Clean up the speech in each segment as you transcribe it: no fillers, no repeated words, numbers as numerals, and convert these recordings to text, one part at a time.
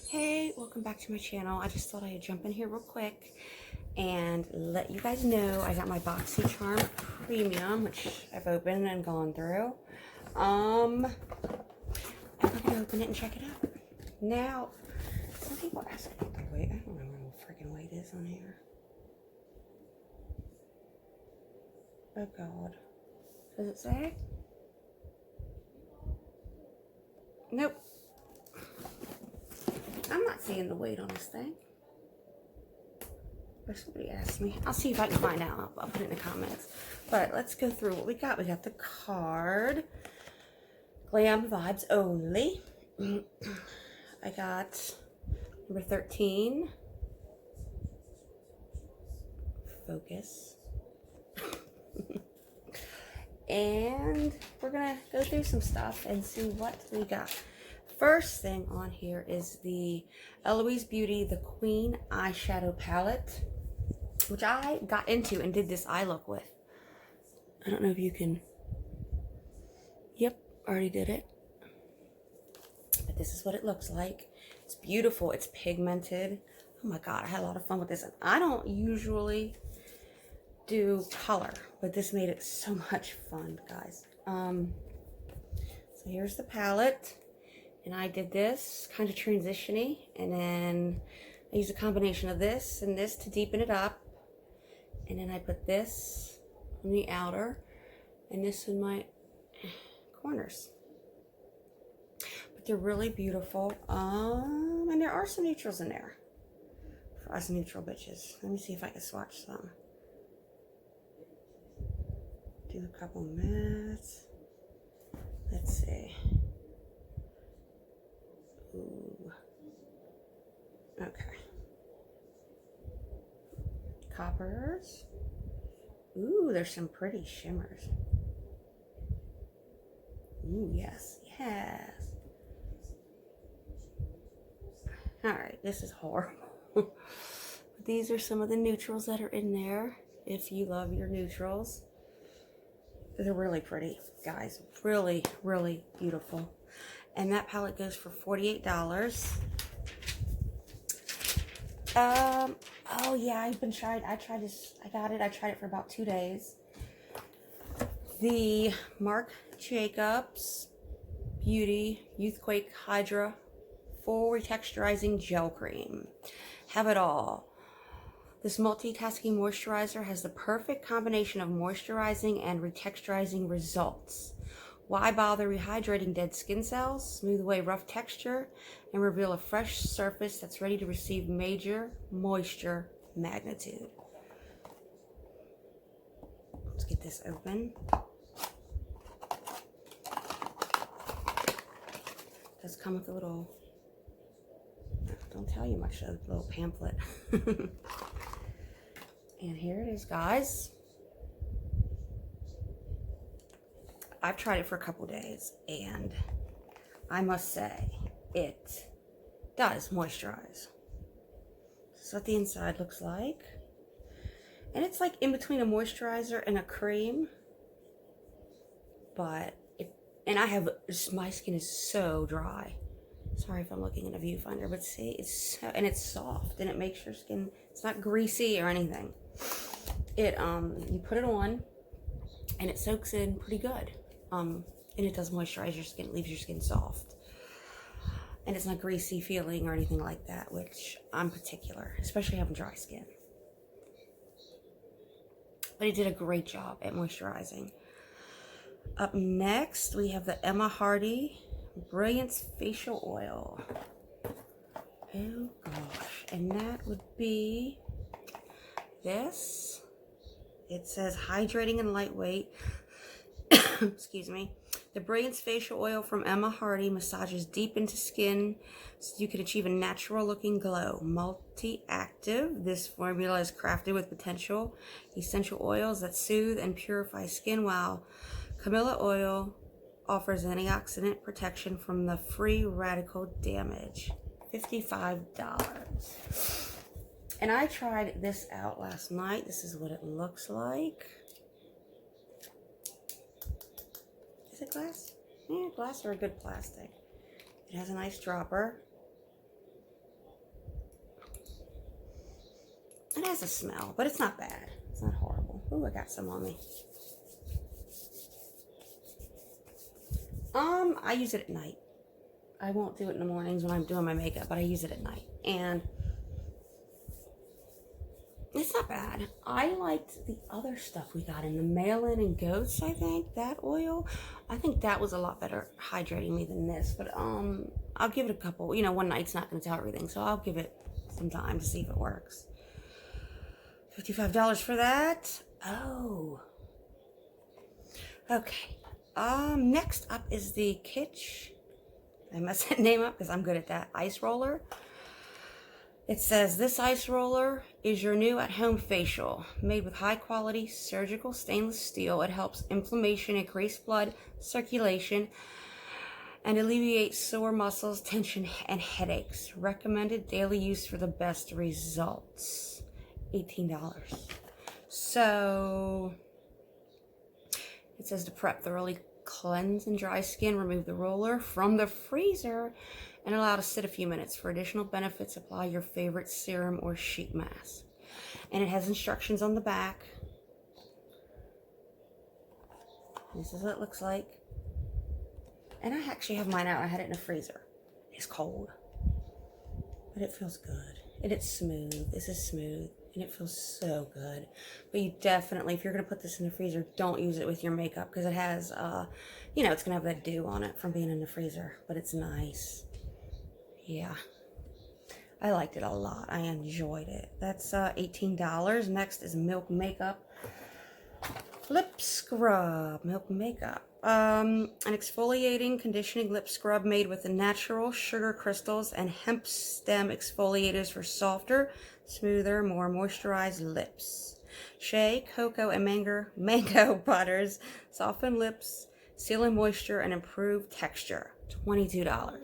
Hey, welcome back to my channel. I just thought I'd jump in here real quick and let you guys know I got my boxycharm premium, which I've opened and gone through. And we're gonna open it and check it out. Now, some people ask about the weight. I don't remember what freaking weight is on here. Oh God. Does it say? Nope. I'm not seeing the weight on this thing. Or somebody asked me. I'll see if I can find out. I'll put it in the comments. But let's go through what we got. We got the card. Glam Vibes Only. I got number 13. Focus. And we're going to go through some stuff and see what we got. First thing on here is the Eloise Beauty The Queen Eyeshadow Palette, which I got into and did this eye look with. I don't know if you can... Yep, already did it. But this is what it looks like. It's beautiful. It's pigmented. Oh my God, I had a lot of fun with this. And I don't usually do color, but this made it so much fun, guys. So here's the palette. And I did this kind of transition-y, and then I used a combination of this and this to deepen it up. And then I put this on the outer and this in my corners. But they're really beautiful. And there are some neutrals in there for us neutral bitches. Let me see if I can swatch some. Do a couple mattes. Let's see. Ooh. Okay. Coppers. Ooh, there's some pretty shimmers. Ooh, yes, yes. Alright, this is horrible. These are some of the neutrals that are in there, if you love your neutrals. They're really pretty, guys. Really, really beautiful. And that palette goes for $48. Oh yeah, I tried this. I got it. I tried it for about 2 days. The Marc Jacobs Beauty Youthquake Hydra Full Retexturizing Gel Cream. Have it all. This multitasking moisturizer has the perfect combination of moisturizing and retexturizing results. Why bother rehydrating dead skin cells? Smooth away rough texture and reveal a fresh surface that's ready to receive major moisture magnitude. Let's get this open. It does come with a little, don't tell you much, a little pamphlet. And here it is, guys. I've tried it for a couple days, and I must say, it does moisturize. This is what the inside looks like. And it's like in between a moisturizer and a cream. But, my skin is so dry. Sorry if I'm looking in a viewfinder, but see, it's so, and it's soft, and it makes your skin, it's not greasy or anything. You put it on, and it soaks in pretty good. And it does moisturize your skin, leaves your skin soft. And it's not greasy feeling or anything like that, which I'm particular, especially having dry skin. But it did a great job at moisturizing. Up next, we have the Emma Hardy Brilliance Facial Oil. Oh gosh, and that would be this. It says hydrating and lightweight. Excuse me. The Brilliance Facial Oil from Emma Hardy massages deep into skin so you can achieve a natural looking glow. Multi-active, this formula is crafted with potential essential oils that soothe and purify skin, while Camilla oil offers antioxidant protection from the free radical damage. $55. And I tried this out last night. This is what it looks like. it glass? Yeah, glass or a good plastic. It has a nice dropper. It has a smell, but it's not bad. It's not horrible. Oh, I got some on me. I use it at night. I won't do it in the mornings when I'm doing my makeup, but I use it at night. And it's not bad. I liked the other stuff we got in the Mail-In and Goats, I think. That oil. I think that was a lot better hydrating me than this. But I'll give it a couple. You know, one night's not going to tell everything. So I'll give it some time to see if it works. $55 for that. Oh. Okay. Next up is the Kitsch. I messed that name up because I'm good at that. Ice roller. It says, this ice roller is your new at-home facial. Made with high-quality surgical stainless steel, it helps inflammation, increase blood circulation, and alleviate sore muscles, tension, and headaches. Recommended daily use for the best results. $18. So, it says to prep thoroughly, cleanse and dry skin, remove the roller from the freezer, and allow to sit a few minutes. For additional benefits, apply your favorite serum or sheet mask. And it has instructions on the back. This is what it looks like. And I actually have mine out. I had it in the freezer. It's cold. But it feels good. And it's smooth. This is smooth. And it feels so good. But you definitely, if you're going to put this in the freezer, don't use it with your makeup. Because it has, you know, it's going to have that dew on it from being in the freezer. But it's nice. Yeah, I liked it a lot. I enjoyed it. That's $18. Next is Milk Makeup Lip Scrub. Milk Makeup. An exfoliating, conditioning lip scrub made with the natural sugar crystals and hemp stem exfoliators for softer, smoother, more moisturized lips. Shea, cocoa, and mango butters soften lips, seal in moisture, and improve texture. $22.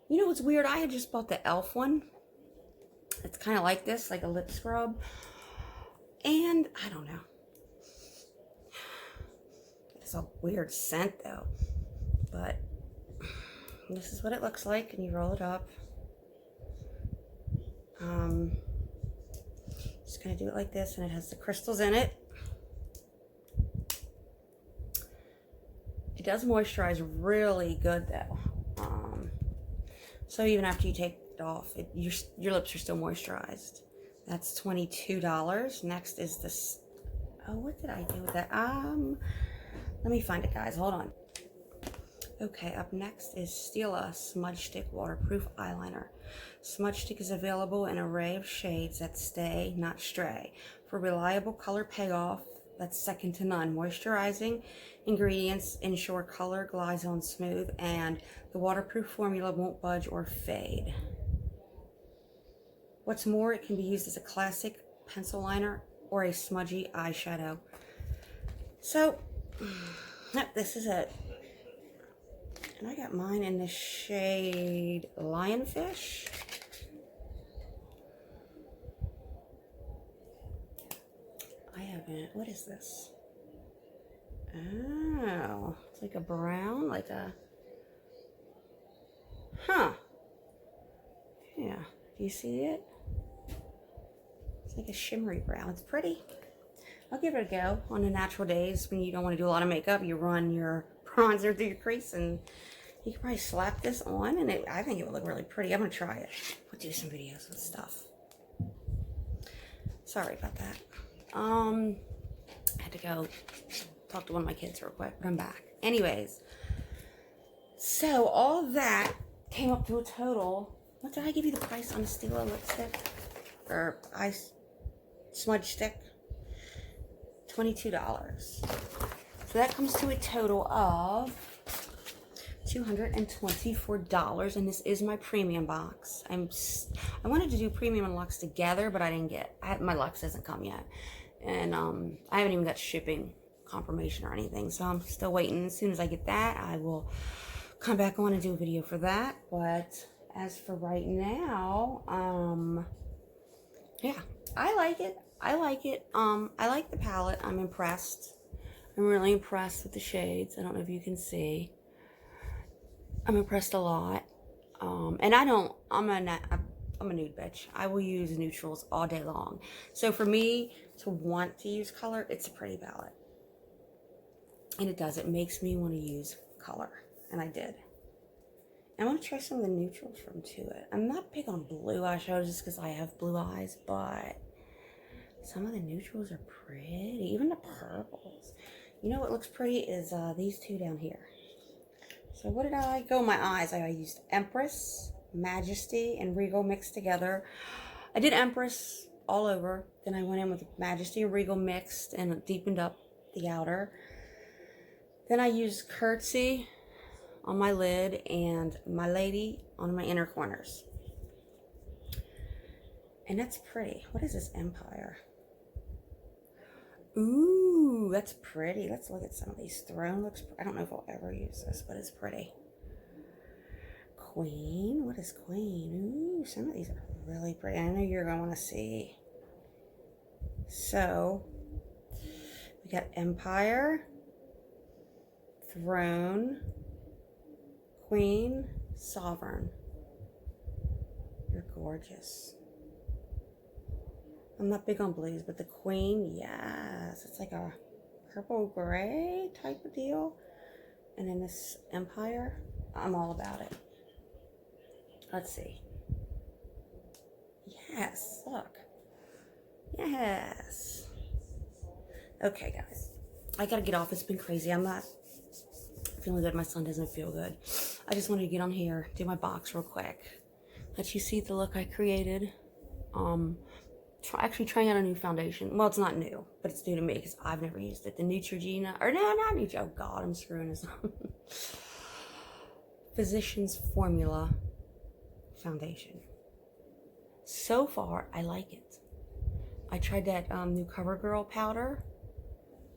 You know what's weird? I had just bought the e.l.f. one. It's kind of like this, like a lip scrub. And I don't know. It's a weird scent though. But this is what it looks like, and you roll it up. Just gonna do it like this, and it has the crystals in it. It does moisturize really good though. So even after you take it off, your lips are still moisturized. That's $22. Next is this. Oh, what did I do with that? Let me find it, guys. Hold on. Okay, up next is Stila Smudge Stick Waterproof Eyeliner. Smudge Stick is available in an array of shades that stay, not stray. For reliable color payoff that's second to none. Moisturizing ingredients ensure color glides on smooth, and the waterproof formula won't budge or fade. What's more, it can be used as a classic pencil liner or a smudgy eyeshadow. So, this is it. And I got mine in the shade Lionfish. I haven't, what is this? Oh, it's like a brown, like a, huh. Yeah, do you see it? It's like a shimmery brown. It's pretty. I'll give it a go on the natural days when you don't want to do a lot of makeup. You run your bronzer through your crease, and you can probably slap this on, and I think it would look really pretty. I'm going to try it. We'll do some videos with stuff. Sorry about that. I had to go talk to one of my kids real quick, but I'm back. Anyways, so all that came up to a total. What did I give you the price on the Stila lipstick? Or smudge stick? $22. So that comes to a total of $224, and this is my premium box. I wanted to do premium and luxe together, but I didn't get. My luxe hasn't come yet, and I haven't even got shipping confirmation or anything. So I'm still waiting. As soon as I get that, I will come back on and do a video for that. But as for right now, yeah, I like it. I like the palette. I'm impressed. I'm really impressed with the shades. I don't know if you can see. I'm impressed a lot. And I'm a nude bitch. I will use neutrals all day long. So for me to want to use color, it's a pretty palette. And it does. It makes me want to use color. And I did. I want to try some of the neutrals from To It. I'm not big on blue eyeshadows just because I have blue eyes, but some of the neutrals are pretty. Even the purples. You know what looks pretty is these two down here. So what did I go? My eyes. I used Empress, Majesty, and Regal mixed together. I did Empress all over. Then I went in with Majesty and Regal mixed and deepened up the outer. Then I used Curtsy on my lid and My Lady on my inner corners. And that's pretty. What is this? Empire. Ooh, that's pretty. Let's look at some of these. Throne looks, I don't know if I'll ever use this, but it's pretty. Queen. What is Queen? Ooh, some of these are really pretty. I know you're going to want to see. So, we got Empire, Throne, Queen, Sovereign. You're gorgeous. I'm not big on blues, but the Queen, yes. It's like a purple gray type of deal. And then this Empire, I'm all about it. Let's see. Yes, look. Yes. Okay, guys. I gotta get off. It's been crazy. I'm not feeling good. My son doesn't feel good. I just wanted to get on here, do my box real quick. Let you see the look I created. Actually trying out a new foundation. Well, it's not new, but it's new to me because I've never used it. The Neutrogena, or no, not Neutrogena. Oh God, I'm screwing this up. Physicians Formula foundation. So far, I like it. I tried that new CoverGirl powder.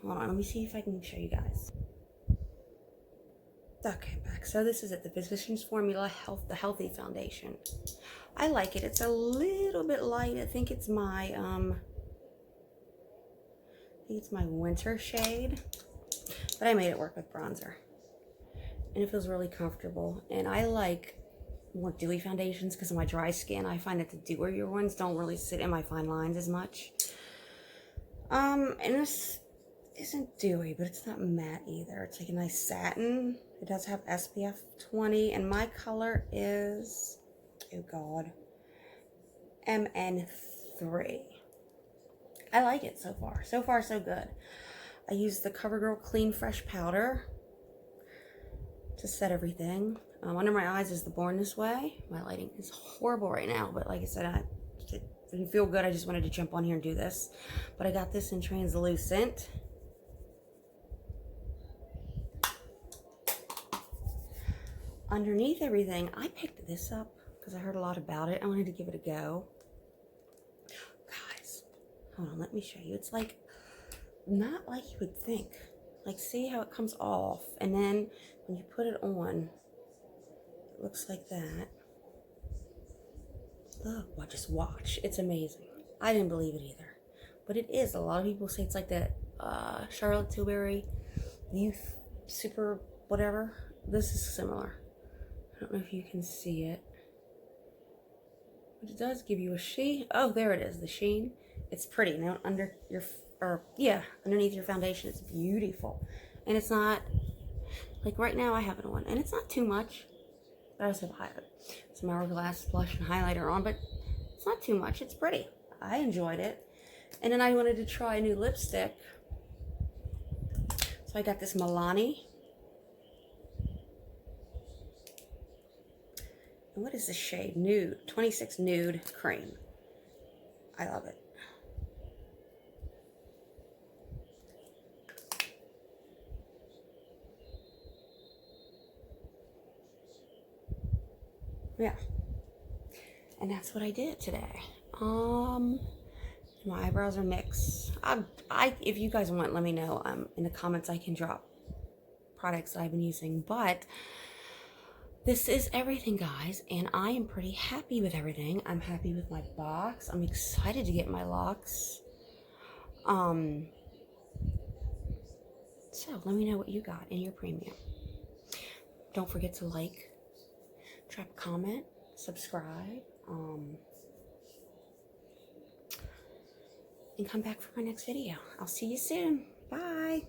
Hold on, let me see if I can show you guys. Okay, back. So this is it, the Physicians Formula the Healthy Foundation. I like it. It's a little bit light. I think it's my winter shade, but I made it work with bronzer, and it feels really comfortable. And I like more dewy foundations because of my dry skin. I find that the dewier ones don't really sit in my fine lines as much. And this isn't dewy, but it's not matte either. It's like a nice satin. It does have SPF 20, and my color is, oh God, MN3. I like it so far. So far, so good. I used the CoverGirl Clean Fresh powder to set everything. Under my eyes is the Born This Way. My lighting is horrible right now, but like I said, it didn't feel good. I just wanted to jump on here and do this. But I got this in translucent. Underneath everything, I picked this up because I heard a lot about it. I wanted to give it a go. Guys, hold on, let me show you. It's like, not like you would think. Like, see how it comes off, and then when you put it on, it looks like that. Look, well, just watch. It's amazing. I didn't believe it either, but it is. A lot of people say it's like that Charlotte Tilbury Youth Super whatever. This is similar. I don't know if you can see it, but it does give you a sheen. Oh, there it is, the sheen. It's pretty. Now under your, underneath your foundation, it's beautiful. And it's not, like right now I have it on, and it's not too much. But I also have some Hourglass blush and highlighter on, but it's not too much. It's pretty. I enjoyed it. And then I wanted to try a new lipstick. So I got this Milani. And what is this shade? Nude. 26 Nude Cream. I love it. Yeah. And that's what I did today. My eyebrows are mixed. If you guys want, let me know. In the comments I can drop products that I've been using. But this is everything, guys, and I am pretty happy with everything. I'm happy with my box. I'm excited to get my locks So let me know what you got in your premium. Don't forget to like, drop a comment, subscribe, and come back for my next video. I'll see you soon. Bye.